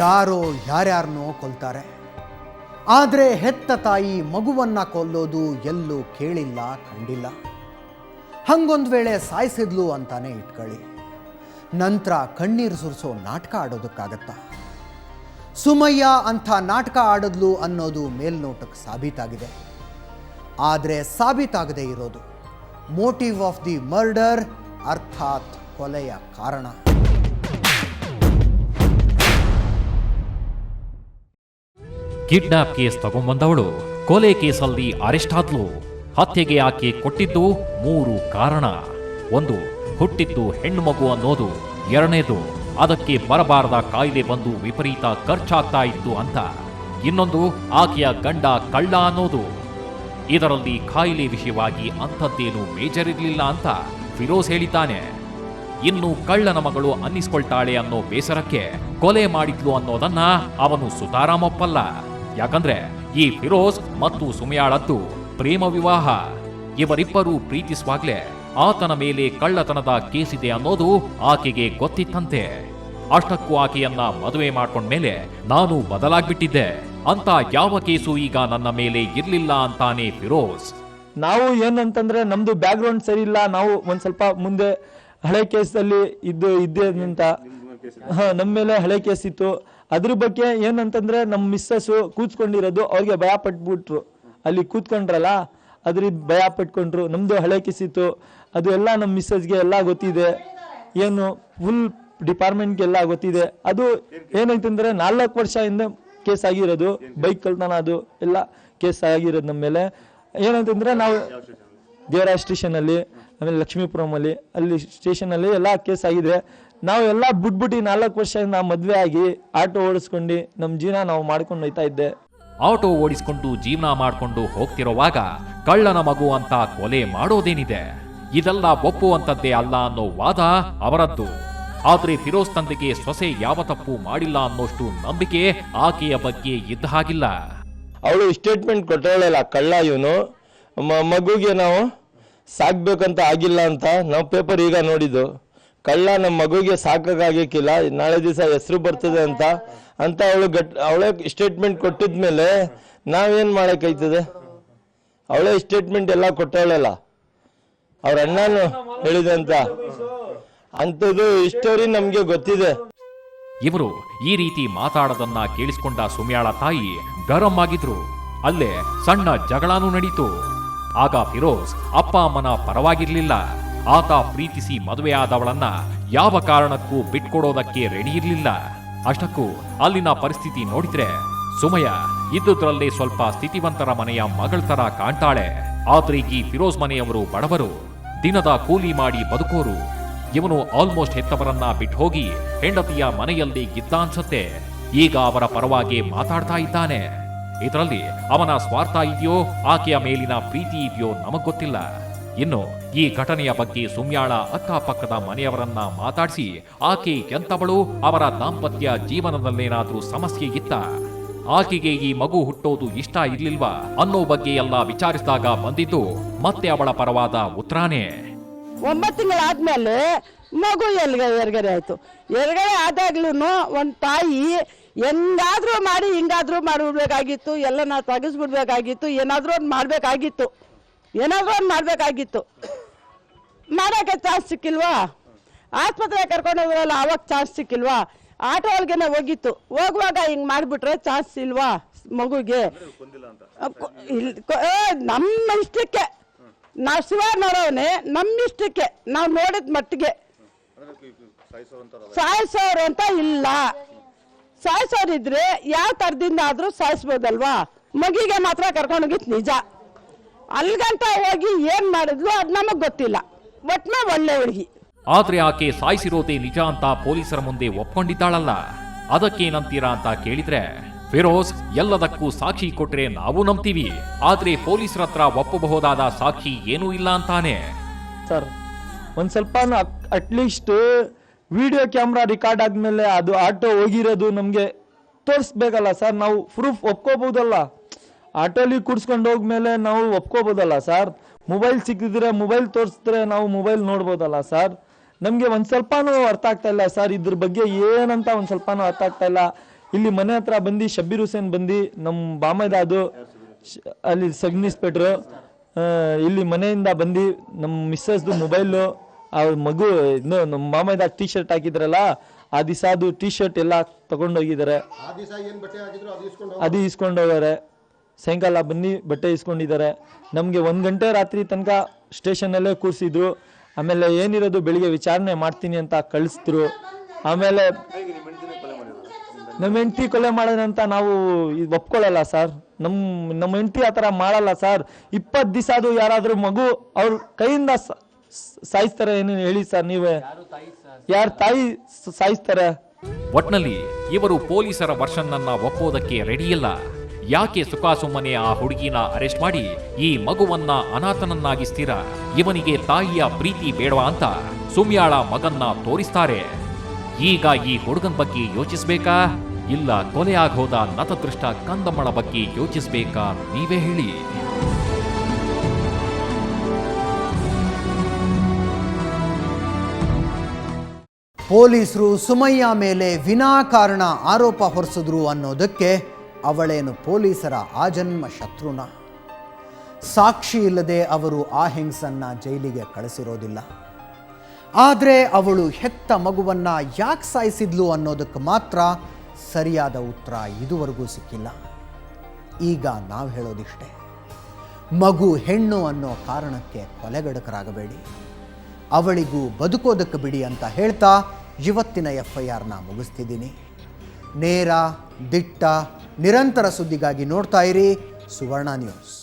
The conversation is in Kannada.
ಯಾರೋ ಯಾರ್ಯಾರನ್ನೋ ಕೊಲ್ತಾರೆ. ಆದರೆ ಹೆತ್ತ ತಾಯಿ ಮಗುವನ್ನು ಕೊಲ್ಲೋದು ಎಲ್ಲೂ ಕೇಳಿಲ್ಲ ಕಂಡಿಲ್ಲ. ಹಂಗೊಂದು ವೇಳೆ ಸಾಯಿಸಿದ್ಲು ಅಂತಾನೆ ಇಟ್ಕೊಳ್ಳಿ, ನಂತರ ಕಣ್ಣೀರು ಸುರಿಸೋ ನಾಟಕ ಆಡೋದಕ್ಕಾಗತ್ತಾ? ಸುಮಯ್ಯ ಅಂಥ ನಾಟಕ ಆಡಿದ್ಲು ಅನ್ನೋದು ಮೇಲ್ನೋಟಕ್ಕೆ ಸಾಬೀತಾಗಿದೆ. ಆದರೆ ಸಾಬೀತಾಗದೇ ಇರೋದು ಮೋಟಿವ್ ಆಫ್ ದಿ ಮರ್ಡರ್, ಅರ್ಥಾತ್ ಕೊಲೆಯ ಕಾರಣ. ಕಿಡ್ನಾಪ್ ಕೇಸ್ ತಗೊಂಡ್ಬಂದವಳು ಕೊಲೆ ಕೇಸಲ್ಲಿ ಅರೆಸ್ಟ್ ಆದ್ಲು. ಹತ್ಯೆಗೆ ಆಕೆ ಕೊಟ್ಟಿದ್ದು 3 ಕಾರಣ. 1, ಹುಟ್ಟಿದ್ದು ಹೆಣ್ಣು ಮಗು ಅನ್ನೋದು. 2ನೇದು, ಅದಕ್ಕೆ ಬರಬಾರದ ಕಾಯಿಲೆ ಬಂದು ವಿಪರೀತ ಖರ್ಚಾಗ್ತಾ ಇತ್ತು ಅಂತ. ಇನ್ನೊಂದು, ಆಕೆಯ ಗಂಡ ಕಳ್ಳ ಅನ್ನೋದು. ಇದರಲ್ಲಿ ಕಾಯಿಲೆ ವಿಷಯವಾಗಿ ಅಂಥದ್ದೇನು ಬೇಜಾರ್ ಇರಲಿಲ್ಲ ಅಂತ ಫಿರೋಜ್ ಹೇಳಿದ್ದಾನೆ. ಇನ್ನು ಕಳ್ಳನ ಮಗಳು ಅನ್ನಿಸ್ಕೊಳ್ತಾಳೆ ಅನ್ನೋ ಬೇಸರಕ್ಕೆ ಕೊಲೆ ಮಾಡಿದ್ಲು ಅನ್ನೋದನ್ನ ಅವನು ಸುತಾರಾಮ್ ಒಪ್ಪಲ್ಲ. ಯಾಕಂದ್ರೆ ಈ ಫಿರೋಜ್ ಮತ್ತು ಸುಮಯಾಳದ್ದು ಪ್ರೇಮ ವಿವಾಹ. ಇವರಿಬ್ಬರೂ ಪ್ರೀತಿಸುವಾಗ್ಲೇ ಆತನ ಮೇಲೆ ಕಳ್ಳತನದ ಕೇಸಿದೆ ಅನ್ನೋದು ಆಕೆಗೆ ಗೊತ್ತಿತ್ತಂತೆ. ಅಷ್ಟಕ್ಕೂ ಆಕೆಯನ್ನ ಮದುವೆ ಮಾಡ್ಕೊಂಡ್ಮೇಲೆ ನಾನು ಬದಲಾಗ್ಬಿಟ್ಟಿದ್ದೆ ಅಂತ ಯಾವ ಕೇಸು ಈಗ ನನ್ನ ಮೇಲೆ ಇರ್ಲಿಲ್ಲ ಅಂತಾನೆ ಫಿರೋಜ್. ನಾವು ಏನಂತಂದ್ರೆ ನಮ್ದು ಬ್ಯಾಕ್ ಗ್ರೌಂಡ್ ಸರಿ ಇಲ್ಲ, ನಾವು ಒಂದ್ ಸ್ವಲ್ಪ ಮುಂದೆ ಹಳೆ ಕೇಸಲ್ಲಿ ಇದ್ದೆ ಅಂತ ನಮ್ಮ ಮೇಲೆ ಹಳೆ ಕೇಸ್ ಇತ್ತು. ಅದ್ರ ಬಗ್ಗೆ ಏನಂತಂದ್ರೆ ನಮ್ಮ ಮಿಸ್ಸಸ್ ಕೂತ್ಕೊಂಡಿರೋದು ಅವ್ರಿಗೆ ಭಯ ಪಟ್ಬಿಟ್ರು. ಅಲ್ಲಿ ಕೂತ್ಕೊಂಡ್ರಲ್ಲ ಅದ್ರಿಂದ ಭಯ ಪಟ್ಕೊಂಡ್ರು. ನಮ್ದು ಹಳೆ ಕೇಸ್ ಇತ್ತು, ಅದು ಎಲ್ಲ ನಮ್ಮ ಮಿಸ್ಸಸ್ಗೆ ಎಲ್ಲ ಗೊತ್ತಿದೆ, ಏನು ಫುಲ್ ಡಿಪಾರ್ಟ್ಮೆಂಟ್ಗೆಲ್ಲ ಗೊತ್ತಿದೆ. ಅದು ಏನಂತಂದ್ರೆ 4 ವರ್ಷದಿಂದ ಕೇಸ್ ಆಗಿರೋದು, ಬೈಕ್ ಕಳ್ತನ ಅದು ಎಲ್ಲ ಕೇಸ್ ಆಗಿರೋದು ನಮ್ಮ ಮೇಲೆ. ಏನಂತಂದ್ರೆ ನಾವು ದೇವರಾಜ್ ಸ್ಟೇಷನ್ ಅಲ್ಲಿ, ಆಮೇಲೆ ಲಕ್ಷ್ಮೀಪುರಂ ಅಲ್ಲಿ ಸ್ಟೇಷನ್ ಅಲ್ಲಿ ಎಲ್ಲ ಕೇಸ್ ಆಗಿದೆ. ನಾವು ಎಲ್ಲ ಬಿಟ್ಬಿಟ್ಟು 4 ವರ್ಷದಿಂದ ಮದ್ವೆ ಆಗಿ ಆಟೋ ಓಡಿಸ್ಕೊಂಡು ನಮ್ಮ ಜೀವನ ನಾವು ಮಾಡ್ಕೊಂಡು ಹೋಯ್ತಾ ಇದ್ದೆ. ಆಟೋ ಓಡಿಸ್ಕೊಂಡು ಜೀವನ ಮಾಡ್ಕೊಂಡು ಹೋಗ್ತಿರೋವಾಗ ಕಳ್ಳನ ಮಗು ಅಂತ ಕೊಲೆ ಮಾಡೋದೇನಿದೆ? ಇದೆಲ್ಲ ಒಪ್ಪುವಂತದ್ದೇ ಅಲ್ಲ ಅನ್ನೋ ವಾದ ಅವರದ್ದು. ಆದ್ರೆ ಫಿರೋಜ್ ತಂದೆಗೆ ಸೊಸೆ ಯಾವ ತಪ್ಪು ಮಾಡಿಲ್ಲ ಅನ್ನೋಷ್ಟು ನಂಬಿಕೆ ಆಕೆಯ ಬಗ್ಗೆ ಇದ್ದ ಹಾಗಿಲ್ಲ. ಅವಳು ಸ್ಟೇಟ್ಮೆಂಟ್ ಕೊಟ್ಟವಳಲ್ಲ, ಕಳ್ಳ ಇವನು, ಮಗುಗೆ ನಾವು ಸಾಕ್ಬೇಕಂತ ಆಗಿಲ್ಲ ಅಂತ ನಾವು ಪೇಪರ್ ಈಗ ನೋಡಿದ್ದು. ಕಳ್ಳ ನಮ್ಮ ಮಗುಗೆ ಸಾಕಾಗಿಕ್ಕಿಲ್ಲ, ನಾಳೆ ದಿವಸ ಹೆಸರು ಬರ್ತದೆ ಅಂತ ಅವಳೇ ಸ್ಟೇಟ್ಮೆಂಟ್ ಕೊಟ್ಟಿದ್ಮೇಲೆ ನಾವೇನ್ ಮಾಡಕ್ಕಾಯ್ತದೆ? ಅವಳೇ ಸ್ಟೇಟ್ಮೆಂಟ್ ಎಲ್ಲ ಕೊಟ್ಟವಳಲ್ಲ, ಅವ್ರ ಅಣ್ಣನು ಹೇಳಿದೆ ಅಂತ. ಅಂಥದ್ದು ಸ್ಟೋರಿ ನಮ್ಗೆ ಗೊತ್ತಿದೆ. ಇವರು ಈ ರೀತಿ ಮಾತಾಡೋದನ್ನ ಕೇಳಿಸಿಕೊಂಡ ಸುಮಯಾಳ ತಾಯಿ ಗರಂ ಆಗಿದ್ರು. ಅಲ್ಲೇ ಸಣ್ಣ ಜಗಳನೂ ನಡೀತು. ಆಗ ಫಿರೋಜ್ ಅಪ್ಪ ಅಮ್ಮನ ಪರವಾಗಿರ್ಲಿಲ್ಲ. ಆತ ಪ್ರೀತಿಸಿ ಮದುವೆಯಾದವಳನ್ನ ಯಾವ ಕಾರಣಕ್ಕೂ ಬಿಟ್ಕೊಡೋದಕ್ಕೆ ರೆಡಿ ಇರ್ಲಿಲ್ಲ. ಅಷ್ಟಕ್ಕೂ ಅಲ್ಲಿನ ಪರಿಸ್ಥಿತಿ ನೋಡಿದ್ರೆ ಸುಮಯ್ಯ ಇದ್ದುದ್ರಲ್ಲೇ ಸ್ವಲ್ಪ ಸ್ಥಿತಿವಂತರ ಮನೆಯ ಮಗಳ ತರ ಕಾಣ್ತಾಳೆ. ಆದ್ರೆ ಈ ಫಿರೋಜ್ ಮನೆಯವರು ಬಡವರು, ದಿನದ ಕೂಲಿ ಮಾಡಿ ಬದುಕೋರು. ಇವನು ಆಲ್ಮೋಸ್ಟ್ ಹೆತ್ತವರನ್ನ ಬಿಟ್ಟು ಹೋಗಿ ಹೆಂಡತಿಯ ಮನೆಯಲ್ಲಿ ಇದ್ದ ಅನ್ಸತ್ತೆ. ಈಗ ಅವರ ಪರವಾಗಿ ಮಾತಾಡ್ತಾ ಇದ್ದಾನೆ. ಇದರಲ್ಲಿ ಅವನ ಸ್ವಾರ್ಥ ಇದೆಯೋ ಆಕೆಯ ಮೇಲಿನ ಪ್ರೀತಿ ಇದೆಯೋ ನಮಗ್ ಗೊತ್ತಿಲ್ಲ. ಇನ್ನು ಈ ಘಟನೆಯ ಬಗ್ಗೆ ಸುಮ್ಯಾಳ ಅಕ್ಕಪಕ್ಕದ ಮನೆಯವರನ್ನ ಮಾತಾಡಿಸಿ ಆಕೆ ಎಂತವಳು, ಅವರ ದಾಂಪತ್ಯ ಜೀವನದಲ್ಲೇನಾದ್ರೂ ಸಮಸ್ಯೆ ಇತ್ತ, ಆಕೆಗೆ ಈ ಮಗು ಹುಟ್ಟೋದು ಇಷ್ಟ ಇರ್ಲಿಲ್ವಾ ಅನ್ನೋ ಬಗ್ಗೆ ಎಲ್ಲ ವಿಚಾರಿಸಿದಾಗ ಬಂದಿದ್ದು ಮತ್ತೆ ಅವಳ ಪರವಾದ ಉತ್ತರಾನೇ. 9 ತಿಂಗಳಾದ್ಮೇಲೆ ಮಗು ಎರಗಡೆ ಆಯ್ತು. ಎರಗಡೆ ಆದಾಗ್ಲೂ ಒಂದ್ ತಾಯಿ ಹೆಂಗಾದ್ರೂ ಮಾಡಿ ಹಿಂಗಾದ್ರೂ ಮಾಡ್ಬಿಡ್ಬೇಕಾಗಿತ್ತು, ಎಲ್ಲ ನಾವು ತೆಗಿಸ್ಬಿಡ್ಬೇಕಾಗಿತ್ತು, ಏನಾದ್ರೂ ಒಂದು ಮಾಡ್ಬೇಕಾಗಿತ್ತು. ಮಾಡಕ್ಕೆ ಚಾನ್ಸ್ ಸಿಕ್ಕಿಲ್ವಾ? ಆಸ್ಪತ್ರೆ ಕರ್ಕೊಂಡು ಹೋದ್ರಲ್ಲ, ಅವಾಗ ಚಾನ್ಸ್ ಸಿಕ್ಕಿಲ್ವಾ? ಆಟೋ ಒಳಗೇನೆ ಹೋಗಿತ್ತು, ಹೋಗುವಾಗ ಹಿಂಗ್ ಮಾಡ್ಬಿಟ್ರೆ ಚಾನ್ಸ್ ಇಲ್ವಾ ಮಗುಗೆ? ನಮ್ಮ ಇಷ್ಟಕ್ಕೆ ನಾವು ಶಿವನವರವನೇ, ನಮ್ಮ ಇಷ್ಟಕ್ಕೆ ನಾವು ನೋಡಿದ ಮಟ್ಟಿಗೆ ಸಾಯಿಸೋರು ಅಂತ ಇಲ್ಲ. ಸಾಯಿಸೋರಿದ್ರೆ ಯಾವ ತರದಿಂದ ಆದ್ರೂ ಸಾಯಿಸ್ಬೋದಲ್ವಾ? ಮಗಿಗೆ ಮಾತ್ರ ಕರ್ಕೊಂಡೋಗಿತ್ತು ನಿಜ. ಅಲ್ಗಂಟ ಹೋಗಿ ಏನ್ ಮಾಡಿದ್ಲು ಅದ್ ನಮಗ್ ಗೊತ್ತಿಲ್ಲ. ಒಟ್ನ ಒಳ್ಳೆ ಹುಡುಗಿ. ಆದ್ರೆ ಆಕೆ ಸಾಯಿಸಿರೋದೇ ನಿಜ ಅಂತ ಪೊಲೀಸರ ಮುಂದೆ ಒಪ್ಕೊಂಡಿದ್ದಾಳಲ್ಲ, ಅದಕ್ಕೇನಂತೀರಾ ಅಂತ ಕೇಳಿದ್ರೆ ಫಿರೋಜ್ ಎಲ್ಲದಕ್ಕೂ ಸಾಕ್ಷಿ ಕೊಟ್ರೆ ನಾವು ನಂಬ್ತೀವಿ, ಆದ್ರೆ ಪೊಲೀಸರ ಹತ್ರ ಒಪ್ಪಬಹುದಾದ ಸಾಕ್ಷಿ ಏನೂ ಇಲ್ಲ ಅಂತಾನೆ. ಸರ್ ಒಂದ್ ಸ್ವಲ್ಪ ಅಟ್ಲೀಸ್ಟ್ ವಿಡಿಯೋ ಕ್ಯಾಮ್ರಾ ರೆಕಾರ್ಡ್ ಆದ್ಮೇಲೆ ಅದು ಆಟೋ ಹೋಗಿರೋದು ನಮ್ಗೆ ತೋರಿಸ್ಬೇಕಲ್ಲ ಸರ್. ನಾವು ಪ್ರೂಫ್ ಒಪ್ಕೋಬಹುದಲ್ಲ, ಆಟೋಲಿ ಕೂಡ್ಸ್ಕೊಂಡು ಹೋಗ್ಮೇಲೆ ನಾವು ಒಪ್ಕೋಬಹುದಲ್ಲ ಸರ್. ಮೊಬೈಲ್ ಸಿಕ್ಕಿದ್ರೆ ಮೊಬೈಲ್ ತೋರಿಸಿದ್ರೆ ನಾವು ಮೊಬೈಲ್ ನೋಡ್ಬೋದಲ್ಲ ಸರ್. ನಮ್ಗೆ ಒಂದ್ ಸ್ವಲ್ಪನೂ ಅರ್ಥ ಆಗ್ತಾ ಇಲ್ಲ ಸರ್, ಇದ್ರ ಬಗ್ಗೆ ಏನಂತ ಒಂದ್ ಸ್ವಲ್ಪನೂ ಅರ್ಥ ಆಗ್ತಾ ಇಲ್ಲ. ಇಲ್ಲಿ ಮನೆ ಹತ್ರ ಬಂದು ಶಬ್ಬೀರ್ ಹುಸೇನ್ ಬಂದು ನಮ್ಮ ಬಾಮೈದ ಅದು ಅಲ್ಲಿ ಸಬ್ ಇನ್ಸ್ಪೆಕ್ಟ್ರು ಇಲ್ಲಿ ಮನೆಯಿಂದ ಬಂದು ನಮ್ಮ ಮಿಸ್ಸಸ್ದು ಮೊಬೈಲು ಅವ್ರ ಮಗು ಇನ್ನು ನಮ್ಮ ಮಾಮೈದ ಟೀ ಶರ್ಟ್ ಹಾಕಿದ್ರಲ್ಲ ಆ ದಿವಸ ಅದು ಟೀ ಶರ್ಟ್ ಎಲ್ಲ ತಗೊಂಡೋಗಿದ್ದಾರೆ, ಅದು ಇಸ್ಕೊಂಡು ಹೋಗಾರೆ. ಸಾಯಂಕಾಲ ಬನ್ನಿ ಬಟ್ಟೆ ಇಸ್ಕೊಂಡಿದ್ದಾರೆ. ನಮಗೆ 1 ಗಂಟೆ ರಾತ್ರಿ ತನಕ ಸ್ಟೇಷನಲ್ಲೇ ಕೂರಿಸಿದ್ರು. ಆಮೇಲೆ ಏನಿರೋದು ಬೆಳಿಗ್ಗೆ ವಿಚಾರಣೆ ಮಾಡ್ತೀನಿ ಅಂತ ಕಳಿಸಿದ್ರು. ಆಮೇಲೆ ನಮ್ಮ ಹೆಂಡತಿ ಕೊಲೆ ಮಾಡೋದಂತ ನಾವು ಒಪ್ಕೊಳ್ಳಲ್ಲ ಸರ್. ನಮ್ಮ ಹೆಂಡತಿ ಆ ಥರ ಮಾಡಲ್ಲ ಸರ್. 20 ದಿವಸ ಅದು ಯಾರಾದರೂ ಮಗು ಅವ್ರ ಕೈಯಿಂದ ಸಾಯಿಸ್ತಾರೆ ಏನು ಹೇಳಿ ಸರ್ ನೀವೇ? ಯಾರ ತಾಯಿ ಸಾಯಿಸ್ತಾರೆ? ಒಟ್ನಲ್ಲಿ ಇವರು ಪೊಲೀಸರ ವರ್ಷನ್ ಅನ್ನ ಒಪ್ಪೋದಕ್ಕೆ ರೆಡಿಯಿಲ್ಲ. ಯಾಕೆ ಸುಖಾಸುಮ್ಮನೆ ಆ ಹುಡುಗಿನ ಅರೆಸ್ಟ್ ಮಾಡಿ ಈ ಮಗುವನ್ನ ಅನಾಥನನ್ನಾಗಿಸ್ತೀರಾ? ಇವನಿಗೆ ತಾಯಿಯ ಪ್ರೀತಿ ಬೇಡವಾ ಅಂತ ಸುಮ್ಯಾಳ ಮಗನ್ನ ತೋರಿಸ್ತಾರೆ. ಈಗ ಈ ಹುಡುಗನ ಬಗ್ಗೆ ಯೋಚಿಸ್ಬೇಕಾ ಇಲ್ಲ ಕೊಲೆ ಆಗೋದ ನತದೃಷ್ಟ ಕಂದಮ್ಮಳ ಬಗ್ಗೆ ಯೋಚಿಸ್ಬೇಕಾ? ನೀವೇ ಹೇಳಿ. ಪೊಲೀಸರು ಸುಮಯ್ಯ ಮೇಲೆ ವಿನಾಕಾರಣ ಆರೋಪ ಹೊರಿಸಿದ್ರು ಅನ್ನೋದಕ್ಕೆ ಅವಳೇನು ಪೊಲೀಸರ ಆಜನ್ಮ ಶತ್ರುನ? ಸಾಕ್ಷಿ ಇಲ್ಲದೆ ಅವರು ಆ ಹೆಂಗಸನ್ನ ಜೈಲಿಗೆ ಕಳಿಸಿರೋದಿಲ್ಲ. ಆದರೆ ಅವಳು ಹೆತ್ತ ಮಗುವನ್ನ ಯಾಕೆ ಸಾಯಿಸಿದ್ಲು ಅನ್ನೋದಕ್ಕೆ ಮಾತ್ರ ಸರಿಯಾದ ಉತ್ತರ ಇದುವರೆಗೂ ಸಿಕ್ಕಿಲ್ಲ. ಈಗ ನಾವು ಹೇಳೋದಿಷ್ಟೇ, ಮಗು ಹೆಣ್ಣು ಅನ್ನೋ ಕಾರಣಕ್ಕೆ ಕೊಲೆಗಡಕರಾಗಬೇಡಿ, ಅವಳಿಗೂ ಬದುಕೋದಕ್ಕೆ ಬಿಡಿ ಅಂತ ಹೇಳ್ತಾ ಇವತ್ತಿನ FIRನ ಮುಗಿಸ್ತಿದ್ದೀನಿ. ನೇರ, ದಿಟ್ಟ, ನಿರಂತರ ಸುದ್ದಿಗಾಗಿ ನೋಡ್ತಾ ಇರಿ ಸುವರ್ಣ ನ್ಯೂಸ್.